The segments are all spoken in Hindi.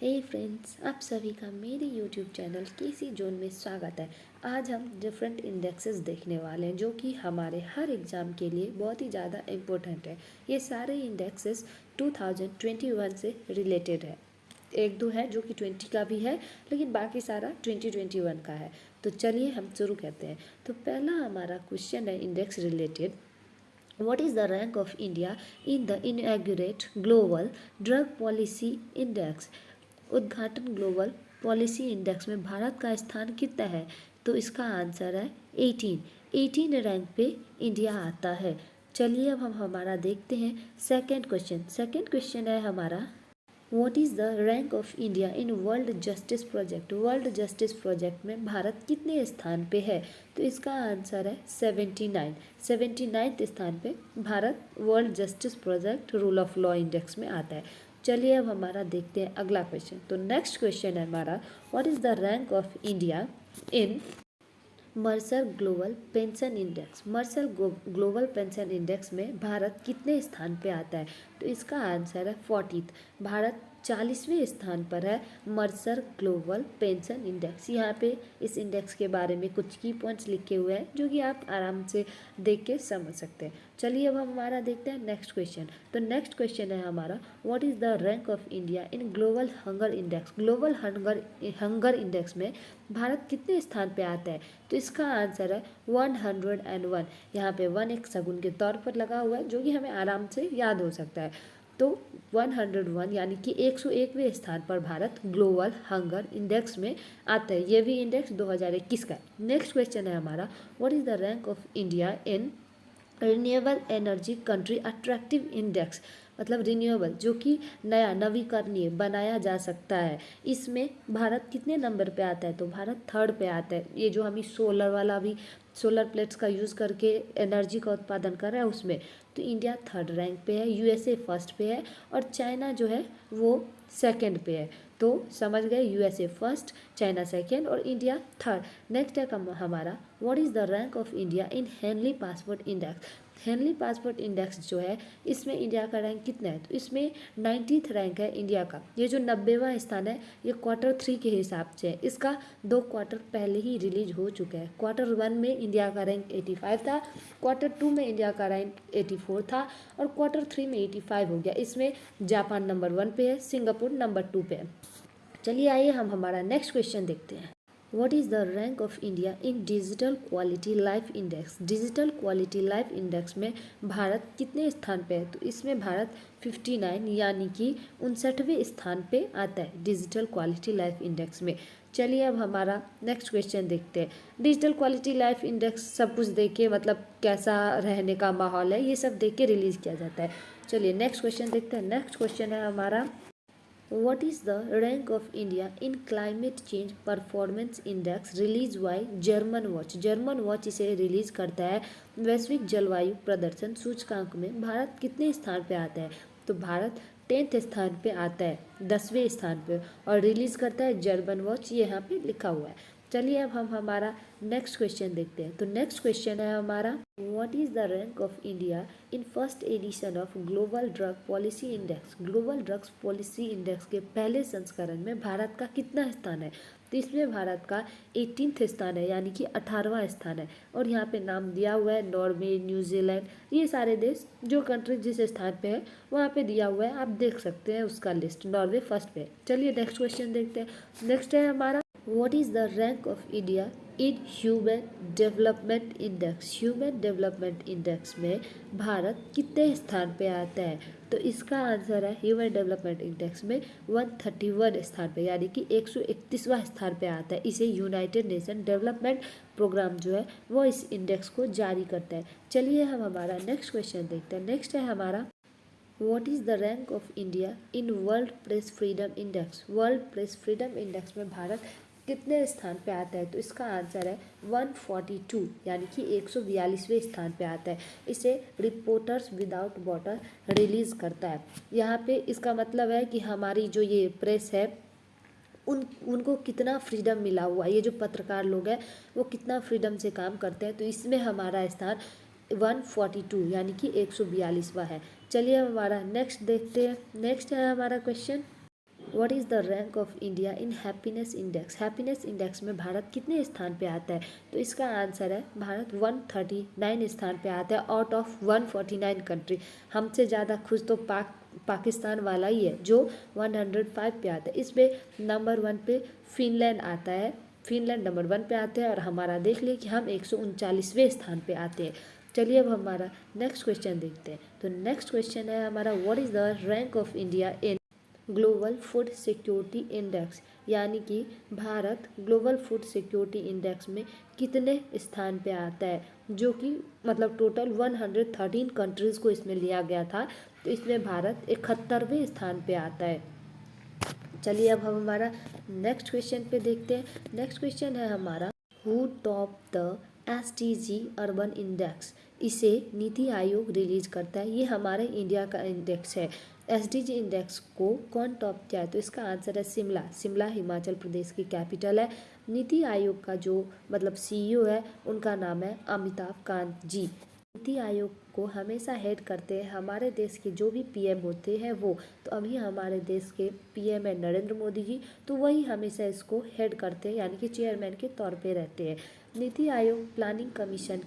हे फ्रेंड्स, आप सभी का मेरे यूट्यूब चैनल केसी जोन में स्वागत है। आज हम डिफरेंट इंडेक्सेस देखने वाले हैं जो कि हमारे हर एग्ज़ाम के लिए बहुत ही ज़्यादा इम्पोर्टेंट है। ये सारे इंडेक्सेस 2021 से रिलेटेड है। एक दो है जो कि 20 का भी है, लेकिन बाकी सारा 2021 का है। तो चलिए हम शुरू करते हैं। तो पहला हमारा क्वेश्चन है index related. What is the rank of India in the inaugurate Global Drug Policy Index? उद्घाटन ग्लोबल पॉलिसी इंडेक्स में भारत का स्थान कितना है? तो इसका आंसर है 18 रैंक पे इंडिया आता है। चलिए अब हम हमारा देखते हैं सेकंड क्वेश्चन है हमारा, what is the rank of India in world justice project? World justice project में भारत कितने स्थान पे है? तो इसका आंसर है 79 स्थान पे Bharat world justice project rule of law index में आता है। चलिए अब हमारा देखते हैं अगला क्वेश्चन। तो नेक्स्ट क्वेश्चन है हमारा, what is the rank of India in Mercer global pension index? Mercer global pension index में भारत कितने स्थान पे आता है? तो इसका आंसर है 40। भारत 40वें स्थान पर है मर्सर ग्लोबल पेंशन इंडेक्स। यहाँ पे इस इंडेक्स के बारे में कुछ की पॉइंट्स लिखे हुए हैं जो कि आप आराम से देख के समझ सकते हैं। चलिए अब हम हमारा देखते हैं नेक्स्ट क्वेश्चन। तो नेक्स्ट क्वेश्चन है हमारा, what is the rank of India in global hunger index? Global hunger index में भारत कितने स्थान पे आता है? तो इसका आंसर है 101। यहाँ पे 1 एक शगुन के तौर पर लगा हुआ है जो कि हमें आराम से याद हो सकता है। तो 101 यानी कि 101वें स्थान पर भारत ग्लोबल हंगर इंडेक्स में आता है। ये भी इंडेक्स 2021 का है। नेक्स्ट क्वेश्चन है हमारा, what is the rank of India in renewable energy country attractive index? मतलब रिन्यूएबल जो कि नया नवीकरणीय बनाया जा सकता है, इसमें भारत कितने नंबर पे आता है? तो भारत 3rd पे आता है। ये जो हम सोलर वाला भी सोलर प्लेट्स का यूज़ करके एनर्जी का उत्पादन कर रहा है उसमें, तो इंडिया 3rd रैंक पे है, यूएसए 1st पे है और चाइना जो है वो 2nd पे है। तो समझ गए, यूएसए 1st, चाइना 2nd और इंडिया 3rd। नेक्स्ट है हमारा, what is the rank of India in Henley passport index? Henley passport index जो है इसमें इंडिया का रैंक कितना है? तो इसमें 90th रैंक है इंडिया का। ये जो 90वां स्थान है ये Q3 के हिसाब से है। इसका 2 क्वार्टर पहले ही रिलीज हो चुका है। Q1 में इंडिया का रैंक 85 था, Q2 में इंडिया का रैंक 84 था और Q3 में 85 हो गया। इसमें जापान नंबर 1 पे है, सिंगापुर नंबर 2 पे है। चलिए आइए हम हमारा नेक्स्ट क्वेश्चन देखते हैं। What is the rank of India in digital quality life index? Digital quality life index में भारत कितने स्थान पे है? तो इसमें भारत 59 यानी कि 59वें स्थान पे आता है डिजिटल क्वालिटी लाइफ इंडेक्स में। चलिए अब हमारा नेक्स्ट क्वेश्चन देखते हैं। डिजिटल क्वालिटी लाइफ इंडेक्स सब कुछ देख के, मतलब कैसा रहने का माहौल है ये सब देख के रिलीज़ किया जाता है। चलिए नेक्स्ट क्वेश्चन देखते हैं। नेक्स्ट क्वेश्चन है हमारा, What is the rank of India in climate change performance index released by German Watch? German watch इसे रिलीज करता है। वैश्विक जलवायु प्रदर्शन सूचकांक में भारत कितने स्थान पे आता है? तो भारत 10th स्थान पे आता है, 10वें स्थान पे, और रिलीज करता है जर्मन वॉच। ये यहाँ पे लिखा हुआ है। चलिए अब हम हमारा नेक्स्ट क्वेश्चन देखते हैं। तो नेक्स्ट क्वेश्चन है हमारा, what is the rank of India in first edition of global drug policy index? Global drugs policy index के पहले संस्करण में भारत का कितना स्थान है? तो इसमें भारत का 18th स्थान है यानी कि 18वां स्थान है। और यहाँ पे नाम दिया हुआ है नॉर्वे, न्यूजीलैंड, ये सारे देश जो कंट्री जिस स्थान पे है वहाँ पे दिया हुआ है, आप देख सकते हैं उसका लिस्ट। नॉर्वे 1st पे है। चलिए नेक्स्ट क्वेश्चन देखते हैं। नेक्स्ट है हमारा, what is the rank of India in human development index? Human development index में भारत कितने स्थान पे आता है? तो इसका आंसर है ह्यूमन डेवलपमेंट इंडेक्स में 131 स्थान पे यानी कि 131वां स्थान पे आता है। इसे यूनाइटेड नेशन डेवलपमेंट प्रोग्राम जो है वो इस इंडेक्स को जारी करता है। चलिए हम हमारा नेक्स्ट क्वेश्चन देखते हैं। नेक्स्ट है हमारा, what is the rank of India in world press freedom index? World press freedom index में भारत कितने स्थान पे आता है? तो इसका आंसर है 142 यानी कि 142वें स्थान पे आता है। इसे रिपोर्टर्स विदाउट बॉर्डर रिलीज़ करता है। यहाँ पे इसका मतलब है कि हमारी जो ये प्रेस है उनको कितना फ्रीडम मिला हुआ है, ये जो पत्रकार लोग हैं वो कितना फ्रीडम से काम करते हैं। तो इसमें हमारा स्थान 142 यानी कि 142वां है। चलिए हम हमारा नेक्स्ट देखते हैं। नेक्स्ट है हमारा question, what is the rank of India in happiness index. Happiness index में भारत कितने स्थान पे आता है? तो इसका आंसर है भारत 139 स्थान पे आता है आउट ऑफ 149 कंट्री। हमसे ज़्यादा खुश तो पाकिस्तान वाला ही है जो 105 पे आता है। इसमें नंबर 1 पे फिनलैंड आता है, फिनलैंड नंबर 1 पे आते हैं और हमारा देख लिए कि हम 139वें स्थान पे आते हैं। चलिए अब हमारा नेक्स्ट क्वेश्चन देखते हैं। तो नेक्स्ट क्वेश्चन है हमारा what is the rank of India in global food security index, यानी कि Bharat global food security index में कितने स्थान पे आता है, जो कि मतलब टोटल 113 कंट्रीज़ को इसमें लिया गया था। तो इसमें भारत 71वें स्थान पे आता है। चलिए अब हम हमारा नेक्स्ट क्वेश्चन पे देखते हैं। नेक्स्ट क्वेश्चन है हमारा who top the SDG urban index. इसे नीति आयोग रिलीज करता है, ये हमारे इंडिया का इंडेक्स है। SDG इंडेक्स को कौन टॉप किया है? तो इसका आंसर है शिमला। शिमला हिमाचल प्रदेश की कैपिटल है। नीति आयोग का जो मतलब CEO है उनका नाम है अमिताभ कांत जी। नीति आयोग को हमेशा हेड करते हैं हमारे देश के जो भी PM होते हैं वो। तो अभी हमारे देश के PM है नरेंद्र मोदी जी, तो वही हमेशा इसको हेड करते हैं, यानी कि चेयरमैन के तौर पे रहते हैं। नीति आयोग प्लानिंग कमीशन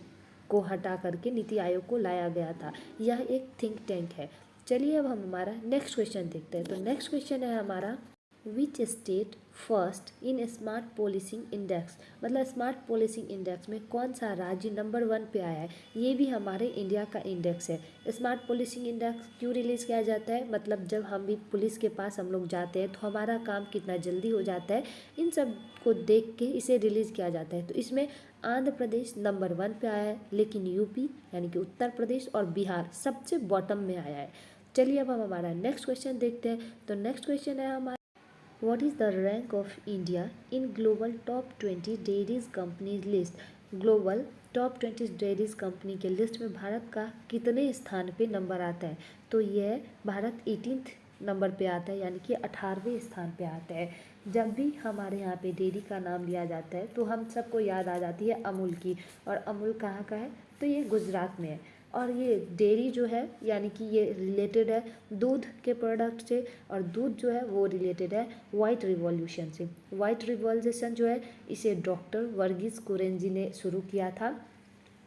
को हटा करके नीति आयोग को लाया गया था। यह एक थिंक टैंक है। चलिए अब हम हमारा नेक्स्ट क्वेश्चन देखते हैं। तो नेक्स्ट क्वेश्चन है हमारा which state first in smart policing index. मतलब स्मार्ट पॉलिसिंग इंडेक्स में कौन सा राज्य नंबर 1 पे आया है? ये भी हमारे इंडिया का इंडेक्स है। स्मार्ट पॉलिसिंग इंडेक्स क्यों रिलीज़ किया जाता है? मतलब जब हम भी पुलिस के पास हम लोग जाते हैं तो हमारा काम कितना जल्दी हो जाता है, इन सब को देख के इसे रिलीज़ किया जाता है। तो इसमें आंध्र प्रदेश नंबर 1 पे आया है, लेकिन यूपी यानी कि उत्तर प्रदेश और बिहार सबसे बॉटम में आया है। चलिए अब हम हमारा नेक्स्ट क्वेश्चन देखते हैं। तो नेक्स्ट क्वेश्चन है हमारा what is the rank of India in global top 20 dairies companies list. Global top 20 dairies company के लिस्ट में भारत का कितने स्थान पे नंबर आता है? तो यह भारत 18th नंबर पे आता है, यानी कि 18वें स्थान पे आता है। जब भी हमारे यहाँ पे डेयरी का नाम लिया जाता है तो हम सबको याद आ जाती है अमूल की, और अमूल कहाँ का है? तो ये गुजरात में है। और ये डेयरी जो है यानी कि ये रिलेटेड है दूध के प्रोडक्ट से, और दूध जो है वो रिलेटेड है वाइट रिवॉल्यूशन से। वाइट रिवॉल्यूशन जो है इसे डॉक्टर वर्गीस कुरियन ने शुरू किया था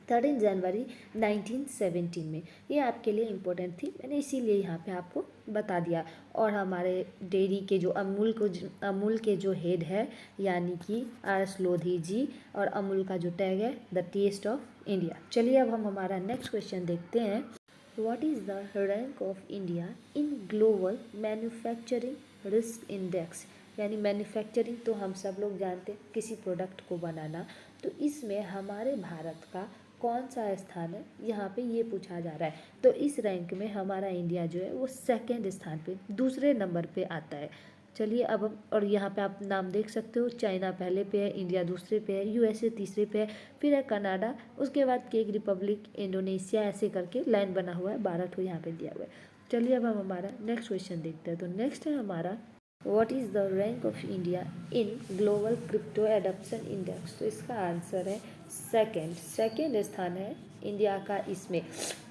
13 जनवरी 1917 में। ये आपके लिए इम्पोर्टेंट थी, मैंने इसीलिए यहाँ पे आपको बता दिया। और हमारे डेयरी के जो अमूल के जो हेड है यानी कि RS लोधी जी, और अमूल का जो टैग है द टेस्ट ऑफ इंडिया। चलिए अब हम हमारा नेक्स्ट क्वेश्चन देखते हैं। What is the rank of India in global manufacturing risk index. यानी मैन्युफैक्चरिंग तो हम सब लोग जानते हैं किसी प्रोडक्ट को बनाना, तो इसमें हमारे भारत का कौन सा स्थान है, यहाँ पे ये पूछा जा रहा है। तो इस रैंक में हमारा इंडिया जो है वो सेकंड स्थान पे, दूसरे नंबर पे आता है। चलिए अब हम, और यहाँ पे आप नाम देख सकते हो, चाइना पहले पे है, इंडिया दूसरे पे है, USA तीसरे पे है, फिर है कनाडा, उसके बाद केक रिपब्लिक, इंडोनेशिया, ऐसे करके लाइन बना हुआ है, 12 ठो यहाँ पे दिया हुआ है। चलिए अब हम हमारा नेक्स्ट क्वेश्चन देखते हैं। तो नेक्स्ट है हमारा what is the rank of India in global crypto adoption index. तो इसका आंसर है सेकेंड स्थान है इंडिया का इसमें।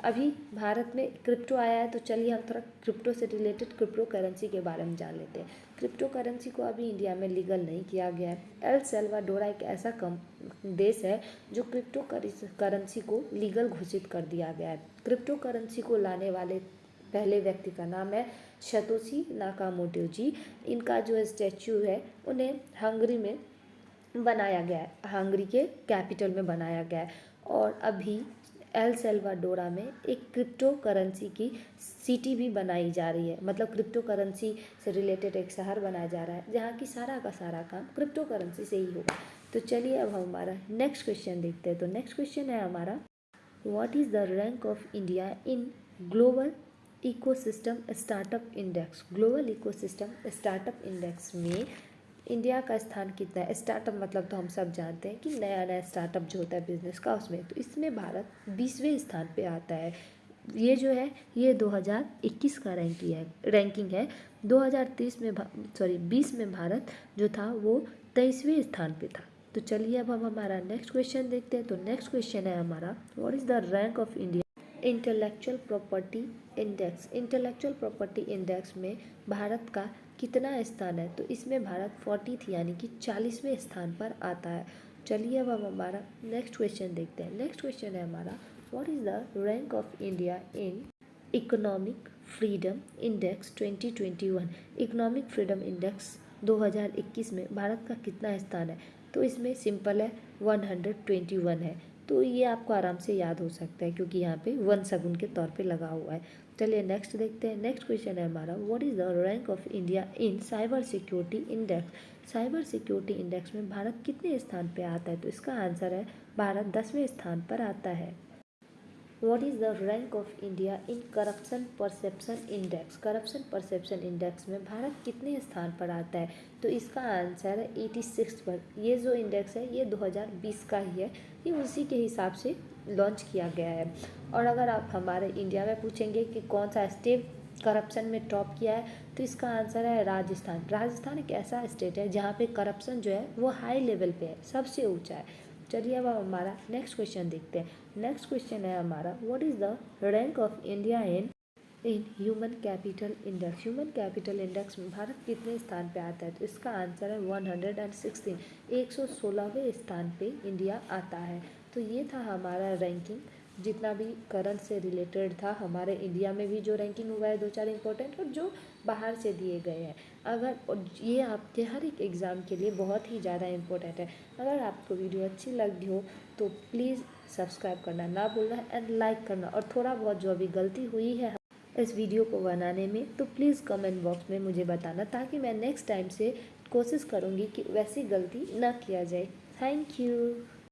अभी भारत में क्रिप्टो आया है, तो चलिए हम थोड़ा क्रिप्टो से रिलेटेड क्रिप्टो करेंसी के बारे में जान लेते हैं। क्रिप्टो करेंसी को अभी इंडिया में लीगल नहीं किया गया है। एल सल्वाडोरा एक ऐसा देश है जो क्रिप्टो करेंसी को लीगल घोषित कर दिया गया है। क्रिप्टो करेंसी को लाने वाले पहले व्यक्ति का नाम है सतोशी नाकामोटो जी। इनका जो स्टैच्यू है उन्हें हंगरी में बनाया गया है, हंगरी के कैपिटल में बनाया गया है। और अभी एल सल्वाडोरा में एक क्रिप्टो करेंसी की सिटी भी बनाई जा रही है। मतलब क्रिप्टो करेंसी से रिलेटेड एक शहर बनाया जा रहा है जहाँ की सारा का सारा काम क्रिप्टो करेंसी से ही होगा। तो चलिए अब हम हमारा नेक्स्ट क्वेश्चन देखते हैं। तो नेक्स्ट क्वेश्चन है हमारा what is the rank of India in global ecosystem startup index. Global ecosystem startup index में इंडिया का स्थान कितना है? स्टार्टअप मतलब तो हम सब जानते हैं कि नया नया स्टार्टअप जो होता है बिजनेस का, उसमें तो इसमें भारत 20वें स्थान पे आता है। ये जो है ये 2021 का रैंकिंग है। 2020 में भारत जो था वो 23वें स्थान पे था। तो चलिए अब हम हमारा नेक्स्ट क्वेश्चन देखते हैं। तो नेक्स्ट क्वेश्चन है हमारा what is the rank of India intellectual property index. Intellectual property index में भारत का कितना स्थान है, तो इसमें भारत 40th यानी कि 40वें स्थान पर आता है। चलिए अब हम हमारा नेक्स्ट क्वेश्चन देखते हैं। नेक्स्ट क्वेश्चन है हमारा, what is the rank of India in economic freedom index 2021। Economic freedom index 2021 में भारत का कितना स्थान है, तो इसमें सिंपल है 121 है। तो ये आपको आराम से याद हो सकता है क्योंकि यहाँ पे 1 शगुन के तौर पे लगा हुआ है। चलिए नेक्स्ट देखते हैं। नेक्स्ट क्वेश्चन है हमारा, what is the rank of India in cyber security index. Cyber security index में भारत कितने स्थान पे आता है, तो इसका आंसर है भारत 10वें स्थान पर आता है। What is the rank of India in corruption perception index. Corruption perception index में भारत कितने स्थान पर आता है, तो इसका आंसर है 86 पर। ये जो इंडेक्स है ये 2020 का ही है, ये उसी के हिसाब से लॉन्च किया गया है। और अगर आप हमारे इंडिया में पूछेंगे कि कौन सा स्टेट करप्शन में टॉप किया है, तो इसका आंसर है राजस्थान। राजस्थान एक ऐसा स्टेट है जहाँ पे करप्शन जो है वो हाई लेवल पे है, सबसे ऊंचा है। चलिए अब हमारा नेक्स्ट क्वेश्चन देखते हैं। नेक्स्ट क्वेश्चन है हमारा, what is the rank of India in human capital index. Human capital index में भारत कितने स्थान पे आता है, तो इसका आंसर है 116। 116वें स्थान पे इंडिया आता है। तो ये था हमारा रैंकिंग, जितना भी करंट से रिलेटेड था। हमारे इंडिया में भी जो रैंकिंग हुआ है 2-4 इंपॉर्टेंट, और जो बाहर से दिए गए हैं। अगर ये आपके हर एक एग्ज़ाम के लिए बहुत ही ज़्यादा इम्पोर्टेंट है। अगर आपको वीडियो अच्छी लगी हो तो प्लीज़ सब्सक्राइब करना ना भूलना एंड लाइक करना। और थोड़ा बहुत जो अभी गलती हुई है इस वीडियो को बनाने में, तो प्लीज़ कमेंट बॉक्स में मुझे बताना, ताकि मैं नेक्स्ट टाइम से कोशिश करूँगी कि वैसी गलती ना किया जाए। Thank you.